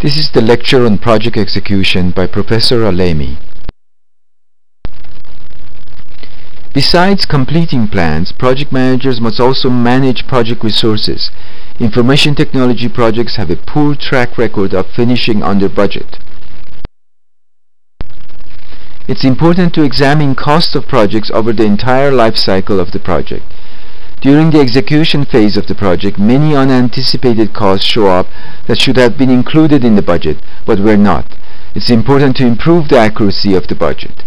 This is the lecture on project execution by Professor Alemi. Besides completing plans, project managers must also manage project resources. Information technology projects have a poor track record of finishing under budget. It's important to examine cost of projects over the entire life cycle of the project. During the execution phase of the project, many unanticipated costs show up that should have been included in the budget, but were not. It's important to improve the accuracy of the budget.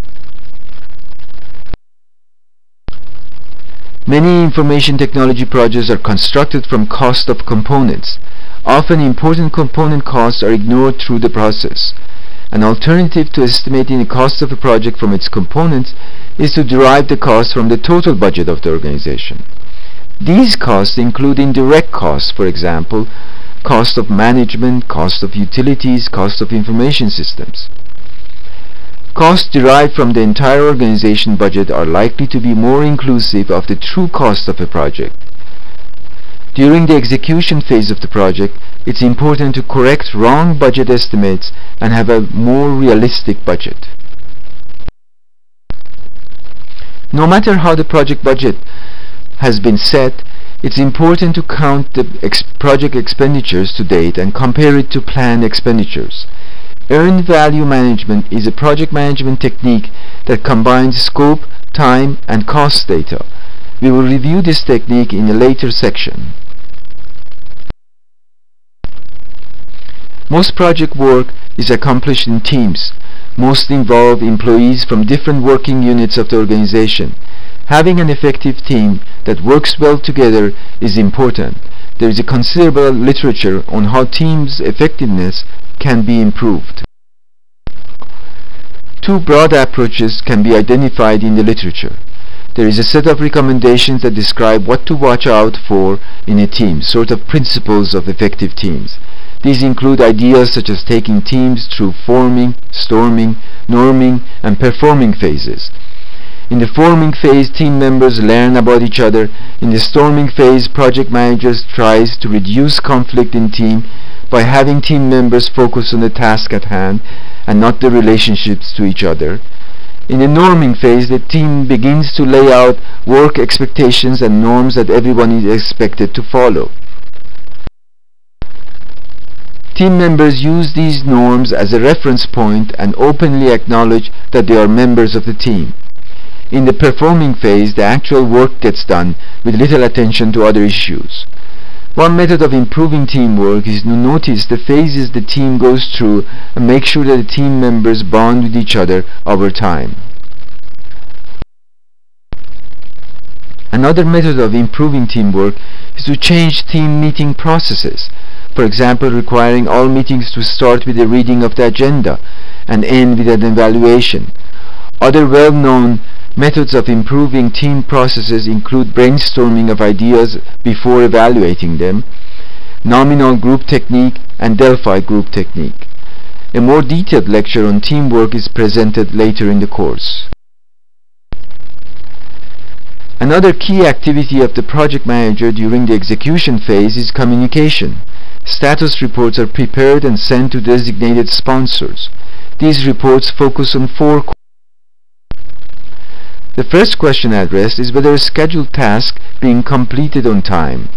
Many information technology projects are constructed from cost of components. Often important component costs are ignored through the process. An alternative to estimating the cost of a project from its components is to derive the cost from the total budget of the organization. These costs include indirect costs, for example, cost of management, cost of utilities, cost of information systems. Costs derived from the entire organization budget are likely to be more inclusive of the true cost of a project. During the execution phase of the project, it's important to correct wrong budget estimates and have a more realistic budget. No matter how the project budget has been set, it's important to count the project expenditures to date and compare it to planned expenditures. Earned value management is a project management technique that combines scope, time, and cost data. We will review this technique in a later section. Most project work is accomplished in teams. Most involve employees from different working units of the organization. Having an effective team that works well together is important. There is a considerable literature on how teams' effectiveness can be improved. Two broad approaches can be identified in the literature. There is a set of recommendations that describe what to watch out for in a team, sort of principles of effective teams. These include ideas such as taking teams through forming, storming, norming, and performing phases. In the forming phase, team members learn about each other. In the storming phase, project managers tries to reduce conflict in team by having team members focus on the task at hand and not the relationships to each other. In the norming phase, the team begins to lay out work expectations and norms that everyone is expected to follow. Team members use these norms as a reference point and openly acknowledge that they are members of the team. In the performing phase, the actual work gets done with little attention to other issues. One method of improving teamwork is to notice the phases the team goes through and make sure that the team members bond with each other over time. Another method of improving teamwork is to change team meeting processes. For example, requiring all meetings to start with a reading of the agenda and end with an evaluation. Other well-known methods of improving team processes include brainstorming of ideas before evaluating them, nominal group technique, and Delphi group technique. A more detailed lecture on teamwork is presented later in the course. Another key activity of the project manager during the execution phase is communication. Status reports are prepared and sent to designated sponsors. These reports focus on four. The first question addressed is whether a scheduled task being completed on time.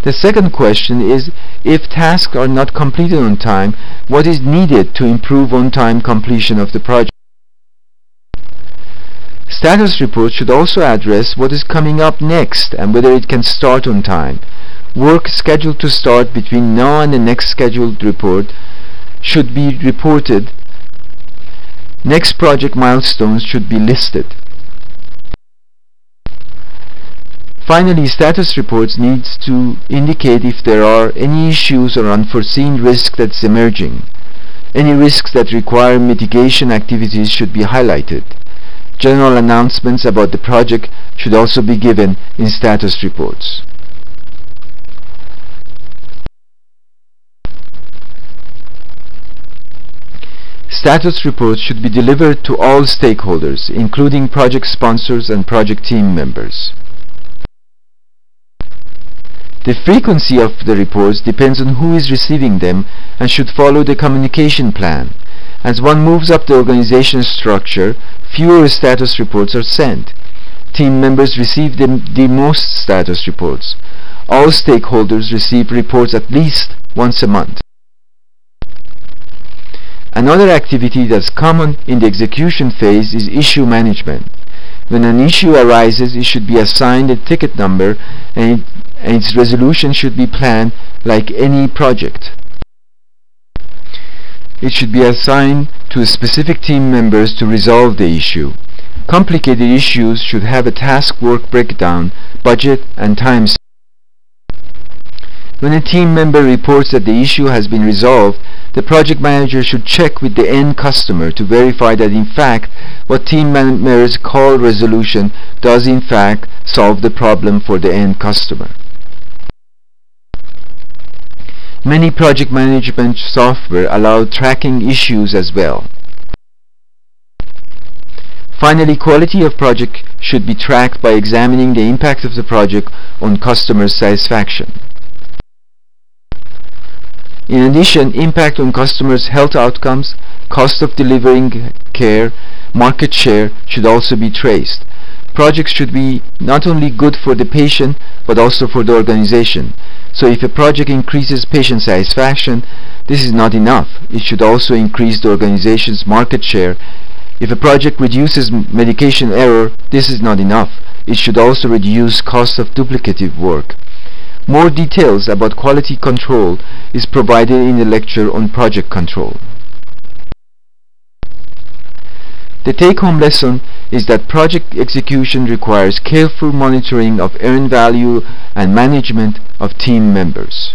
The second question is if tasks are not completed on time, what is needed to improve on-time completion of the project. Status reports should also address what is coming up next and whether it can start on time. Work scheduled to start between now and the next scheduled report should be reported. Next project milestones should be listed. Finally, status reports need to indicate if there are any issues or unforeseen risk that's emerging. Any risks that require mitigation activities should be highlighted. General announcements about the project should also be given in status reports. Status reports should be delivered to all stakeholders, including project sponsors and project team members. The frequency of the reports depends on who is receiving them and should follow the communication plan. As one moves up the organization structure, fewer status reports are sent. Team members receive the most status reports. All stakeholders receive reports at least once a month. Another activity that's common in the execution phase is issue management. When an issue arises, it should be assigned a ticket number and its resolution should be planned like any project. It should be assigned to specific team members to resolve the issue. Complicated issues should have a task work breakdown, budget, and time. When a team member reports that the issue has been resolved, the project manager should check with the end customer to verify that in fact what team members call resolution does in fact solve the problem for the end customer. Many project management software allow tracking issues as well. Finally, quality of project should be tracked by examining the impact of the project on customer satisfaction. In addition, impact on customers' health outcomes, cost of delivering care, market share should also be traced. Projects should be not only good for the patient but also for the organization. So if a project increases patient satisfaction, this is not enough. It should also increase the organization's market share. If a project reduces medication error, this is not enough. It should also reduce cost of duplicative work. More details about quality control is provided in the lecture on project control. The take-home lesson is that project execution requires careful monitoring of earned value and management of team members.